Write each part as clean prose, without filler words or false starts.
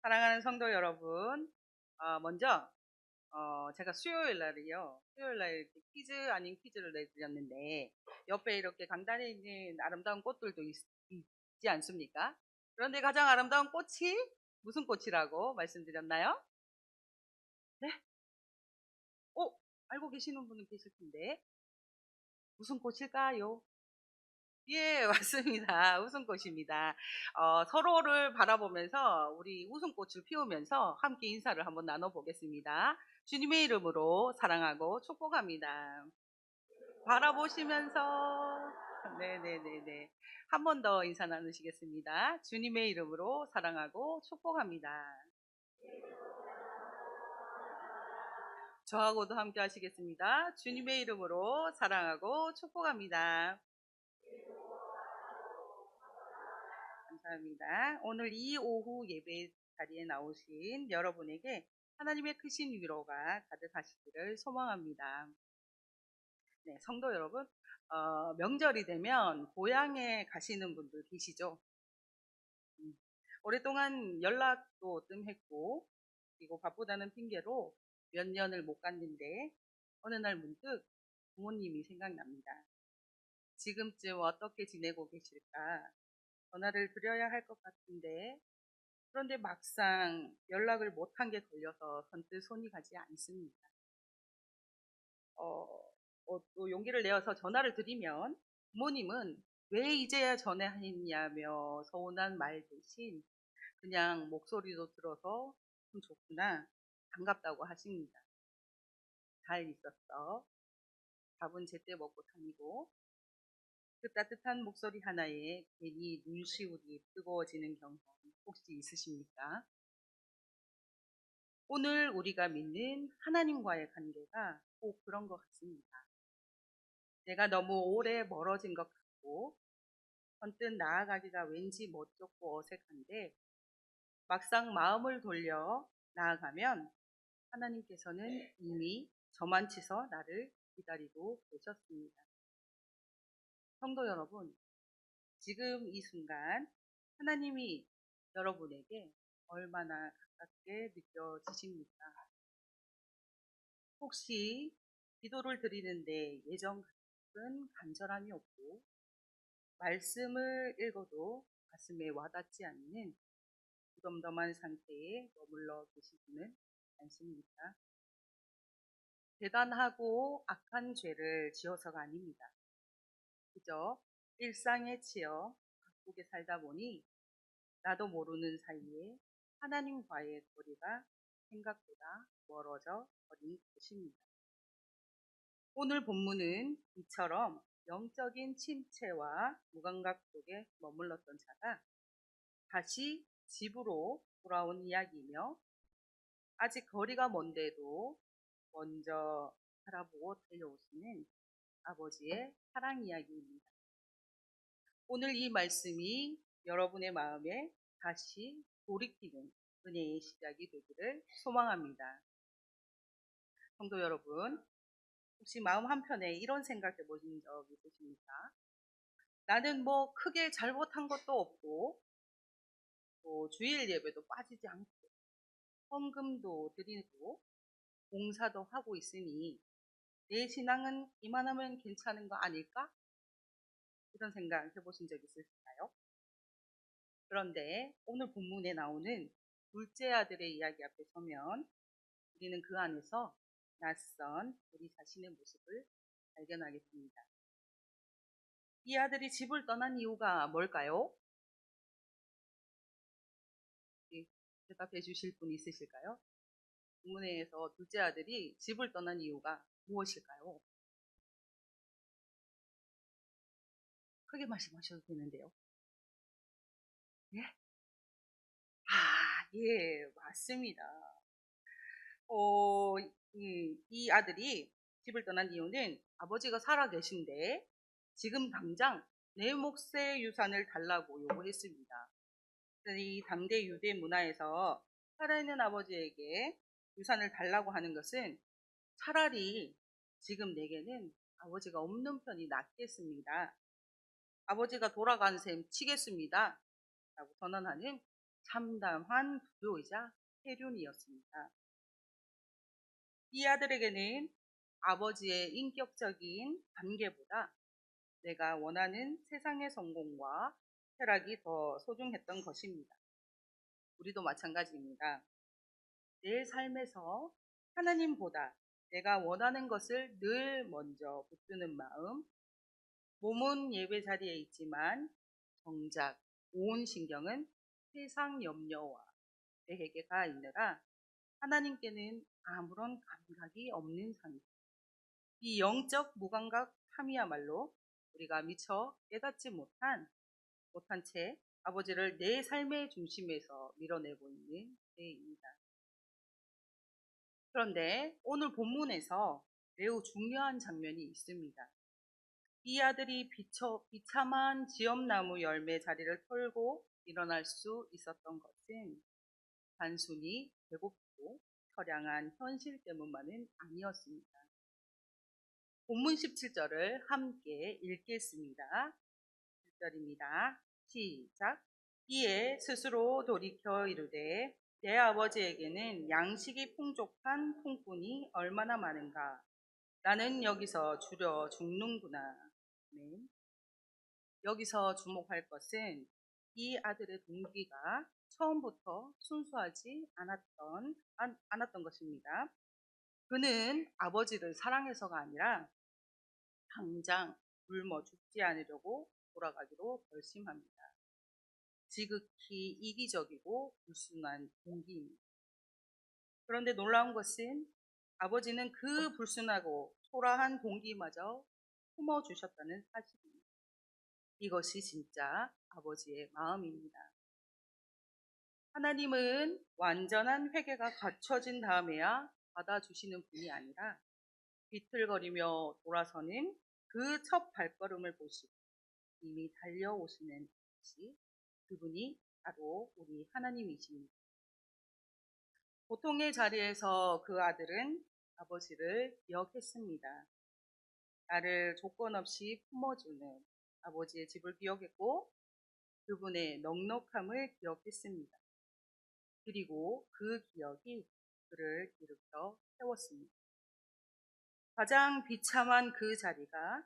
사랑하는 성도 여러분, 먼저 제가 수요일 날이요. 수요일 날 이렇게 퀴즈 아닌 퀴즈를 내드렸는데 옆에 이렇게 강단에 있는 아름다운 꽃들도 있지 않습니까? 그런데 가장 아름다운 꽃이 무슨 꽃이라고 말씀드렸나요? 네? 어, 알고 계시는 분은 계실 텐데 무슨 꽃일까요? 예, 맞습니다. 웃음꽃입니다. 서로를 바라보면서 우리 웃음꽃을 피우면서 함께 인사를 한번 나눠보겠습니다. 주님의 이름으로 사랑하고 축복합니다. 바라보시면서, 네네네네. 한 번 더 인사 나누시겠습니다. 주님의 이름으로 사랑하고 축복합니다. 저하고도 함께 하시겠습니다. 주님의 이름으로 사랑하고 축복합니다. 감사합니다. 오늘 이 오후 예배 자리에 나오신 여러분에게 하나님의 크신 위로가 가득하시기를 소망합니다. 네, 성도 여러분, 명절이 되면 고향에 가시는 분들 계시죠? 음, 오랫동안 연락도 뜸했고, 그리고 바쁘다는 핑계로 몇 년을 못 갔는데, 어느 날 문득 부모님이 생각납니다. 지금쯤 어떻게 지내고 계실까? 전화를 드려야 할 것 같은데, 그런데 막상 연락을 못한 게 걸려서 선뜻 손이 가지 않습니다. 또 용기를 내어서 전화를 드리면 부모님은 왜 이제야 전화했냐며 서운한 말 대신 그냥 목소리도 들어서 참 좋구나, 반갑다고 하십니다. 잘 있었어. 밥은 제때 먹고 다니고. 그 따뜻한 목소리 하나에 괜히 눈시울이 뜨거워지는 경험 혹시 있으십니까? 오늘 우리가 믿는 하나님과의 관계가 꼭 그런 것 같습니다. 내가 너무 오래 멀어진 것 같고, 언뜻 나아가기가 왠지 멋쩍고 어색한데, 막상 마음을 돌려 나아가면 하나님께서는 이미 저만치서 나를 기다리고 계셨습니다. 성도 여러분, 지금 이 순간 하나님이 여러분에게 얼마나 가깝게 느껴지십니까? 혹시 기도를 드리는데 예전 같은 간절함이 없고 말씀을 읽어도 가슴에 와닿지 않는 무덤덤한 상태에 머물러 계시지는 않습니까? 대단하고 악한 죄를 지어서가 아닙니다. 그저 일상에 치여 바쁘게 살다 보니 나도 모르는 사이에 하나님과의 거리가 생각보다 멀어져 버린 것입니다. 오늘 본문은 이처럼 영적인 침체와 무감각 속에 머물렀던 자가 다시 집으로 돌아온 이야기이며, 아직 거리가 먼데도 먼저 바라보고 달려오시는 아버지의 사랑 이야기입니다. 오늘 이 말씀이 여러분의 마음에 다시 돌이키는 은혜의 시작이 되기를 소망합니다. 성도 여러분, 혹시 마음 한편에 이런 생각 해보신 적 있으십니까? 나는 뭐 크게 잘못한 것도 없고, 또 주일 예배도 빠지지 않고, 헌금도 드리고, 봉사도 하고 있으니 내 신앙은 이만하면 괜찮은 거 아닐까? 이런 생각 해보신 적 있으실까요? 그런데 오늘 본문에 나오는 둘째 아들의 이야기 앞에 서면 우리는 그 안에서 낯선 우리 자신의 모습을 발견하게 됩니다. 이 아들이 집을 떠난 이유가 뭘까요? 대답해 주실 분 있으실까요? 본문에서 둘째 아들이 집을 떠난 이유가 무엇일까요? 크게 말씀하셔도 되는데요. 예? 예, 맞습니다. 이 아들이 집을 떠난 이유는 아버지가 살아 계신데 지금 당장 내 몫의 유산을 달라고 요구했습니다. 이 당대 유대 문화에서 살아있는 아버지에게 유산을 달라고 하는 것은 차라리 지금 내게는 아버지가 없는 편이 낫겠습니다. 아버지가 돌아간 셈 치겠습니다. 라고 선언하는 참담한 불효이자 폐륜이었습니다. 이 아들에게는 아버지의 인격적인 관계보다 내가 원하는 세상의 성공과 쾌락이 더 소중했던 것입니다. 우리도 마찬가지입니다. 내 삶에서 하나님보다 내가 원하는 것을 늘 먼저 붙드는 마음, 몸은 예배 자리에 있지만 정작 온 신경은 세상 염려와 계획에 가 있느라 하나님께는 아무런 감각이 없는 상태. 이 영적 무감각함이야말로 우리가 미처 깨닫지 못한 채 아버지를 내 삶의 중심에서 밀어내고 있는 때입니다. 그런데 오늘 본문에서 매우 중요한 장면이 있습니다. 이 아들이 비참한 지엄나무 열매 자리를 털고 일어날 수 있었던 것은 단순히 배고프고 처량한 현실 때문만은 아니었습니다. 본문 17절을 함께 읽겠습니다. 1절입니다. 시작. 이에 스스로 돌이켜 이르되 내 아버지에게는 양식이 풍족한 통꾼이 얼마나 많은가. 나는 여기서 줄여 죽는구나. 네. 여기서 주목할 것은 이 아들의 동기가 처음부터 순수하지 않았던 것입니다. 그는 아버지를 사랑해서가 아니라 당장 굶어 죽지 않으려고 돌아가기로 결심합니다. 지극히 이기적이고 불순한 동기입니다. 그런데 놀라운 것은 아버지는 그 불순하고 초라한 동기마저 품어주셨다는 사실입니다. 이것이 진짜 아버지의 마음입니다. 하나님은 완전한 회개가 갖춰진 다음에야 받아주시는 분이 아니라 비틀거리며 돌아서는 그 첫 발걸음을 보시고 이미 달려오시는 것이 그분이 바로 우리 하나님이십니다. 보통의 자리에서 그 아들은 아버지를 기억했습니다. 나를 조건 없이 품어주는 아버지의 집을 기억했고 그분의 넉넉함을 기억했습니다. 그리고 그 기억이 그를 일으켜 세웠습니다. 가장 비참한 그 자리가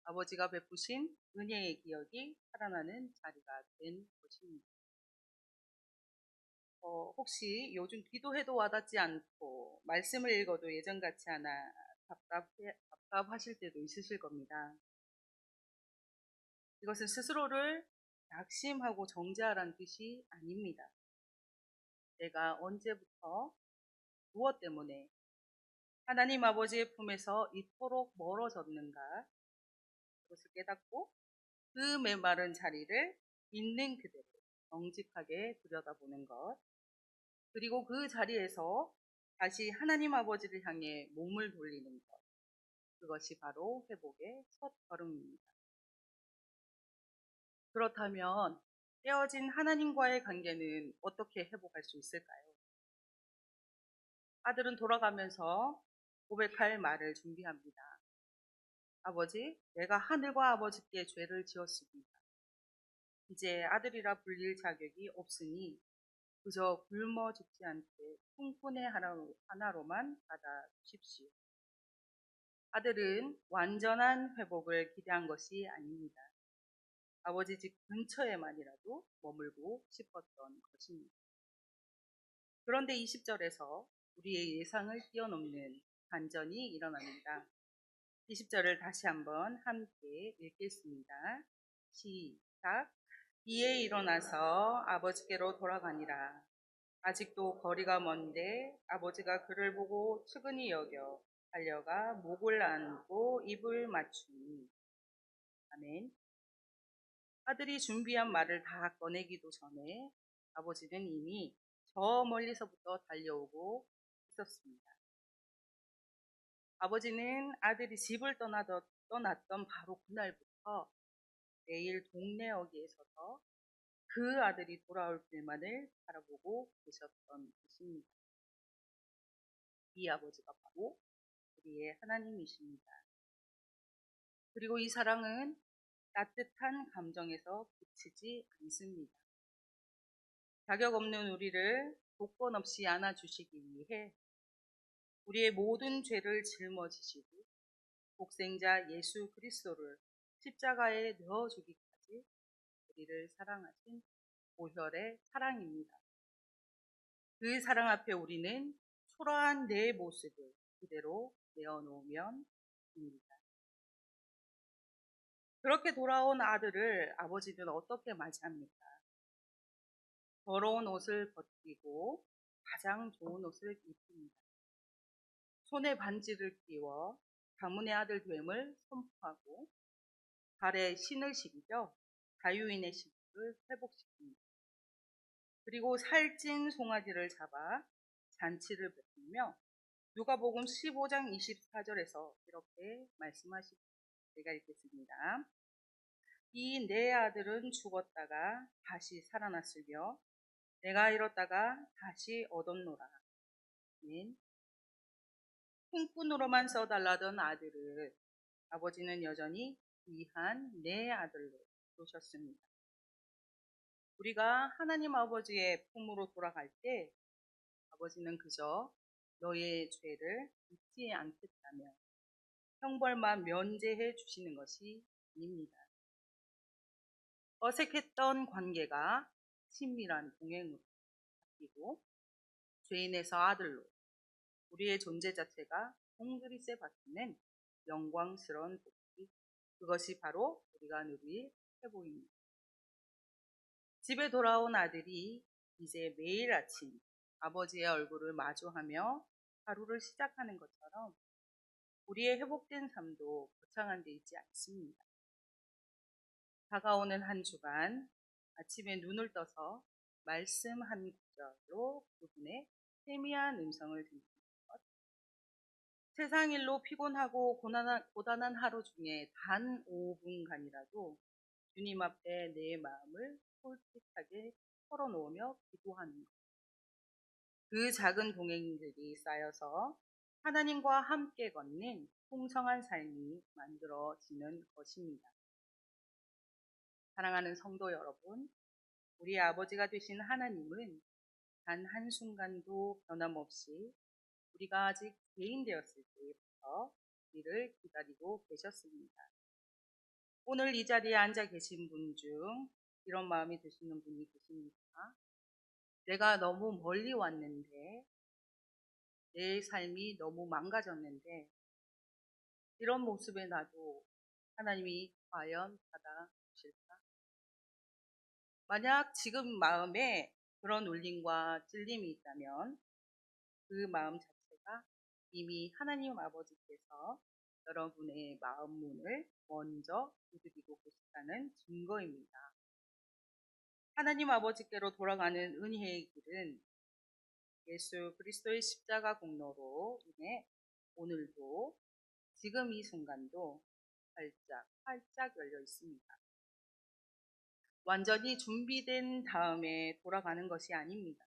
아버지가 베푸신 은혜의 기억이 살아나는 자리가 된 것입니다. 혹시 요즘 기도해도 와닿지 않고 말씀을 읽어도 예전 같지 않아 답답하실 때도 있으실 겁니다. 이것은 스스로를 낙심하고 정죄하라는 뜻이 아닙니다. 내가 언제부터 무엇 때문에 하나님 아버지의 품에서 이토록 멀어졌는가 그것을 깨닫고 그 메마른 자리를 있는 그대로 정직하게 들여다보는 것, 그리고 그 자리에서 다시 하나님 아버지를 향해 몸을 돌리는 것, 그것이 바로 회복의 첫 걸음입니다. 그렇다면 깨어진 하나님과의 관계는 어떻게 회복할 수 있을까요? 아들은 돌아가면서 고백할 말을 준비합니다. 아버지, 내가 하늘과 아버지께 죄를 지었습니다. 이제 아들이라 불릴 자격이 없으니 그저 굶어 죽지 않게 풍분의 하나로만 받아주십시오. 아들은 완전한 회복을 기대한 것이 아닙니다. 아버지 집 근처에만이라도 머물고 싶었던 것입니다. 그런데 20절에서 우리의 예상을 뛰어넘는 반전이 일어납니다. 20절을 다시 한번 함께 읽겠습니다. 시작. 이에 일어나서 아버지께로 돌아가니라. 아직도 거리가 먼데 아버지가 그를 보고 측은히 여겨 달려가 목을 안고 입을 맞추니. 아멘. 아들이 준비한 말을 다 꺼내기도 전에 아버지는 이미 저 멀리서부터 달려오고 있었습니다. 아버지는 아들이 집을 떠났던 바로 그날부터 매일 동네 어귀에 서서 그 아들이 돌아올 때만을 바라보고 계셨던 것입니다. 이 아버지가 바로 우리의 하나님이십니다. 그리고 이 사랑은 따뜻한 감정에서 그치지 않습니다. 자격 없는 우리를 조건 없이 안아주시기 위해 우리의 모든 죄를 짊어지시고 독생자 예수 그리스도를 십자가에 넣어주기까지 우리를 사랑하신 보혈의 사랑입니다. 그 사랑 앞에 우리는 초라한 내 모습을 그대로 내어놓으면 됩니다. 그렇게 돌아온 아들을 아버지는 어떻게 맞이합니까? 더러운 옷을 벗기고 가장 좋은 옷을 입힙니다. 손에 반지를 끼워 가문의 아들 됨을 선포하고 발에 신을 신겨 자유인의 신분을 회복시킵니다. 그리고 살찐 송아지를 잡아 잔치를 베풀며 누가복음 15장 24절에서 이렇게 말씀하십니다. 제가 읽겠습니다. 이 내 아들은 죽었다가 다시 살아났으며 내가 잃었다가 다시 얻었노라. 흉꾼으로만 써달라던 아들을 아버지는 여전히 귀한 내 아들로 보셨습니다. 우리가 하나님 아버지의 품으로 돌아갈 때 아버지는 그저 너의 죄를 잊지 않겠다며 형벌만 면제해 주시는 것이 아닙니다. 어색했던 관계가 친밀한 동행으로 바뀌고 죄인에서 아들로 우리의 존재 자체가 홍그리스에 바뀌는 영광스러운 복이, 그것이 바로 우리가 누릴 회복입니다. 집에 돌아온 아들이 이제 매일 아침 아버지의 얼굴을 마주하며 하루를 시작하는 것처럼 우리의 회복된 삶도 거창한 데 있지 않습니다. 다가오는 한 주간 아침에 눈을 떠서 말씀 한 구절로 그분의 세미한 음성을 듣는 것, 세상 일로 피곤하고 고단한 하루 중에 단 5분간이라도 주님 앞에 내 마음을 솔직하게 털어놓으며 기도하는 것, 그 작은 동행들이 쌓여서 하나님과 함께 걷는 풍성한 삶이 만들어지는 것입니다. 사랑하는 성도 여러분, 우리 아버지가 되신 하나님은 단 한순간도 변함없이 우리가 아직 죄인 되었을 때부터 우리를 기다리고 계셨습니다. 오늘 이 자리에 앉아 계신 분 중 이런 마음이 드시는 분이 계십니까? 내가 너무 멀리 왔는데, 내 삶이 너무 망가졌는데, 이런 모습에 나도 하나님이 과연 받아주실까? 만약 지금 마음에 그런 울림과 찔림이 있다면 그 마음 자체가 이미 하나님 아버지께서 여러분의 마음 문을 먼저 두드리고 계시다는 증거입니다. 하나님 아버지께로 돌아가는 은혜의 길은 예수 그리스도의 십자가 공로로 인해 오늘도 지금 이 순간도 활짝 열려 있습니다. 완전히 준비된 다음에 돌아가는 것이 아닙니다.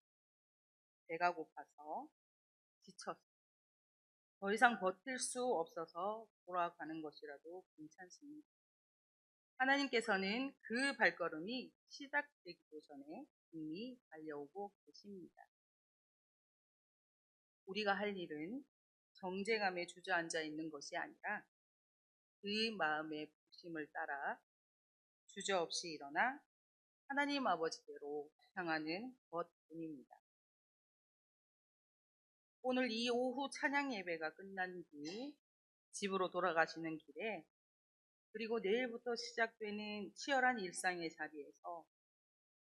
배가 고파서 지쳐서 더 이상 버틸 수 없어서 돌아가는 것이라도 괜찮습니다. 하나님께서는 그 발걸음이 시작되기도 전에 이미 달려오고 계십니다. 우리가 할 일은 정죄감에 주저앉아 있는 것이 아니라 그 마음의 부심을 따라 주저없이 일어나 하나님 아버지께로 향하는 것뿐입니다. 오늘 이 오후 찬양 예배가 끝난 뒤 집으로 돌아가시는 길에, 그리고 내일부터 시작되는 치열한 일상의 자리에서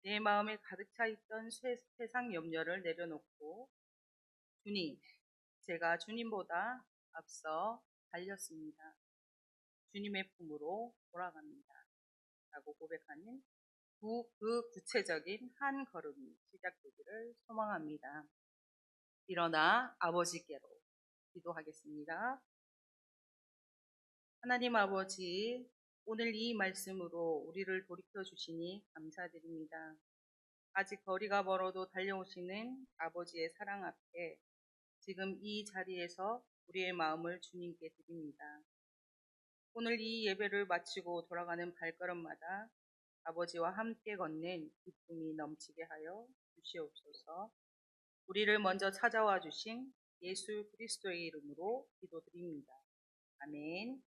내 마음에 가득 차 있던 세상 염려를 내려놓고 주님, 제가 주님보다 앞서 달렸습니다. 주님의 품으로 돌아갑니다. 라고 고백하는 그 구체적인 한 걸음이 시작되기를 소망합니다. 일어나 아버지께로 기도하겠습니다. 하나님 아버지, 오늘 이 말씀으로 우리를 돌이켜 주시니 감사드립니다. 아직 거리가 멀어도 달려오시는 아버지의 사랑 앞에 지금 이 자리에서 우리의 마음을 주님께 드립니다. 오늘 이 예배를 마치고 돌아가는 발걸음마다 아버지와 함께 걷는 기쁨이 넘치게 하여 주시옵소서. 우리를 먼저 찾아와 주신 예수 그리스도의 이름으로 기도드립니다. 아멘.